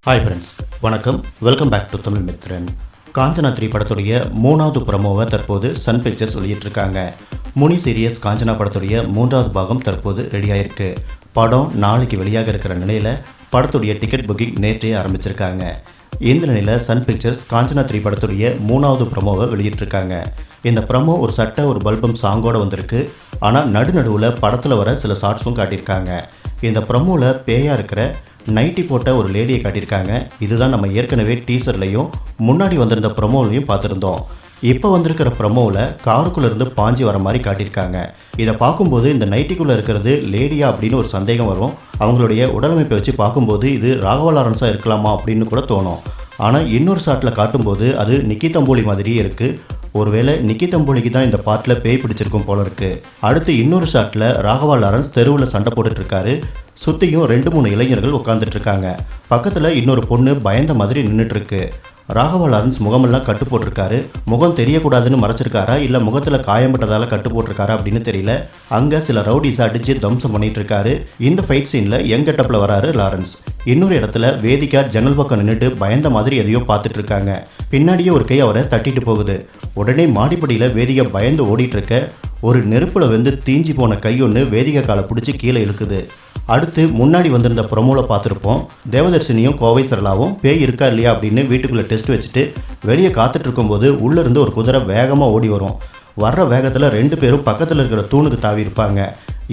Hi friends, வணக்கம். Welcome back to Tamil Mithran. Kanchana 3 படத்துடைய 3வது ப்ரோமோவை தற்போது சன் பிக்சர்ஸ் வெளியிட்டிருக்காங்க. முனி சீரியஸ் காஞ்சனா படத்துடைய 3வது பாகம் தற்போது ரெடியாயிருக்கு. படம் நாளைக்கு வெளியாக இருக்கிற நிலையில் படத்துடைய டிக்கெட் புக்கிங் நேற்றே ஆரம்பிச்சிருக்காங்க. இந்த நிலையில் சன் பிக்சர்ஸ் காஞ்சனா 3 படத்துடைய 3வது ப்ரோமோவை வெளியிட்டிருக்காங்க. இந்த ப்ரோமோ ஒரு சட்டை ஒரு பல்பம் சாங்கோடு வந்திருக்கு. ஆனால் நடுநடுவில் படத்தில் வர சில ஷார்ட்ஸும் காட்டியிருக்காங்க. இந்த ப்ரோமோவில் பேயாக இருக்கிற நைட்டி போட்ட ஒரு லேடியை காட்டியிருக்காங்க. இதுதான் நம்ம ஏற்கனவே டீசர்லையும் முன்னாடி வந்திருந்த ப்ரோமோலையும் பார்த்துருந்தோம். இப்போ வந்திருக்கிற ப்ரோமோவில் காருக்குள்ளேருந்து பாஞ்சி வர மாதிரி காட்டியிருக்காங்க. இதை பார்க்கும்போது இந்த நைட்டிக்குள்ளே இருக்கிறது லேடியா அப்படின்னு ஒரு சந்தேகம் வரும். அவங்களுடைய உடலமைப்பை வச்சு பார்க்கும்போது இது ராகவா லாரன்ஸாக இருக்கலாமா அப்படின்னு கூட தோணும். ஆனால் இன்னொரு ஷாட்டில் காட்டும்போது அது நிக்கி தம்போலி மாதிரியே இருக்குது. ஒருவேளை நிக்கி தம்போலிக்கு தான் இந்த பாட்டில் பேய் பிடிச்சிருக்கும் போல இருக்குது. அடுத்து இன்னொரு ஷாட்டில் ராகவா லாரன்ஸ் தெருவில் சண்டை போட்டுட்ருக்காரு. சுற்றியும் 2-3 இளைஞர்கள் உட்காந்துட்ருக்காங்க. பக்கத்தில் இன்னொரு பொண்ணு பயந்த மாதிரி நின்றுட்டுருக்கு. ராகவா லாரன்ஸ் முகமெல்லாம் கட்டு போட்டிருக்காரு. முகம் தெரியக்கூடாதுன்னு மறைச்சிருக்காரா இல்லை முகத்தில் காயம்பட்டதால் கட்டு போட்டிருக்காரா அப்படின்னு தெரியல. அங்கே சில ரவுடிஸை அடித்து தம்சம் பண்ணிட்டு இருக்காரு. இந்த ஃபைட் சீனில் யங் கெட்டப்பில் வராரு லாரன்ஸ். இன்னொரு இடத்துல வேதிகா ஜன்னல் பக்கம் நின்றுட்டு பயந்த மாதிரி எதையோ பார்த்துட்டு இருக்காங்க. பின்னாடியே ஒரு கை அவரை தட்டிட்டு போகுது. உடனே மாடிப்படியில் வேதிகா பயந்து ஓடிட்டு இருக்க ஒரு நெருப்பில் வந்து தீஞ்சி போன கை ஒன்று வேதிகா காலை பிடிச்சி கீழே இழுக்குது. அடுத்து முன்னாடி வந்திருந்த ப்ரோமோவில் பார்த்துருப்போம். தேவதர்ஷினியும் கோவை சரளாவும் பேய் இருக்கா இல்லையா அப்படின்னு வீட்டுக்குள்ளே டெஸ்ட் வச்சுட்டு வெளியே காத்துட்டு இருக்கும்போது உள்ளேருந்து ஒரு குதிரை வேகமாக ஓடி வரும். வர்ற வேகத்தில் 2 பேரும் பக்கத்தில் இருக்கிற தூணுக்கு தாவி இருப்பாங்க.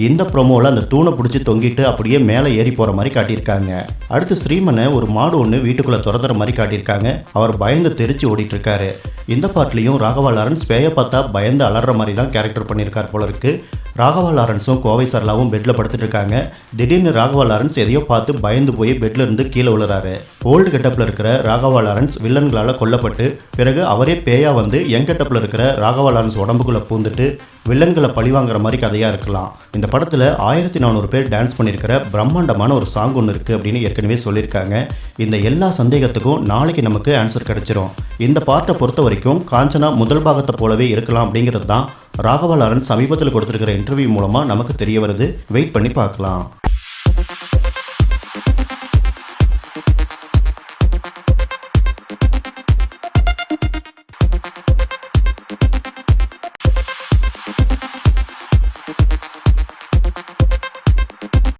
இந்த ப்ரோமோவில் அந்த தூணை பிடிச்சி தொங்கிட்டு அப்படியே மேலே ஏறி போகிற மாதிரி காட்டியிருக்காங்க. அடுத்து ஸ்ரீமனை ஒரு மாடு ஒன்று வீட்டுக்குள்ளே துரத்துற மாதிரி காட்டியிருக்காங்க. அவர் பயந்து தெரிச்சு ஓடிட்டுருக்காரு. இந்த பாட்டிலையும் ராகவா லாரன்ஸ் பேயை பார்த்தா பயந்து அலற மாதிரி தான் கேரக்டர் பண்ணியிருக்கார் போல இருக்கு. ராகவா லாரன்ஸும் கோவை சரளாவும் பெட்டில் படுத்துட்டு இருக்காங்க. திடீர்னு ராகவா லாரன்ஸ் எதையோ பார்த்து பயந்து போய் பெட்ல இருந்து கீழே விழுறாரு. ஓல்டு கெட்டப்பில் இருக்கிற ராகவா லாரன்ஸ் வில்லன்களால் கொல்லப்பட்டு பிறகு அவரே பேயா வந்து யங் கெட்டப்பில் இருக்கிற ராகவா லாரன்ஸ் உடம்புக்குள்ளே பூந்துட்டு வில்லன்களை பழிவாங்கிற மாதிரி கதையாக இருக்கலாம். இந்த படத்தில் 1400 பேர் டான்ஸ் பண்ணியிருக்கிற பிரம்மாண்டமான ஒரு சாங் ஒன்று இருக்குது அப்படின்னு ஏற்கனவே சொல்லியிருக்காங்க. இந்த எல்லா சந்தேகத்துக்கும் நாளைக்கு நமக்கு ஆன்சர் கிடைச்சிரும். இந்த பார்ட்டை பொறுத்த வரைக்கும் காஞ்சனா முதல் பாகத்தை போலவே இருக்கலாம் அப்படிங்கிறது தான் ராகவா லாரன்ஸ் சமீபத்தில் கொடுத்துருக்கிற இன்டர்வியூ மூலமாக நமக்கு தெரிய வருது. வெயிட் பண்ணி பார்க்கலாம்.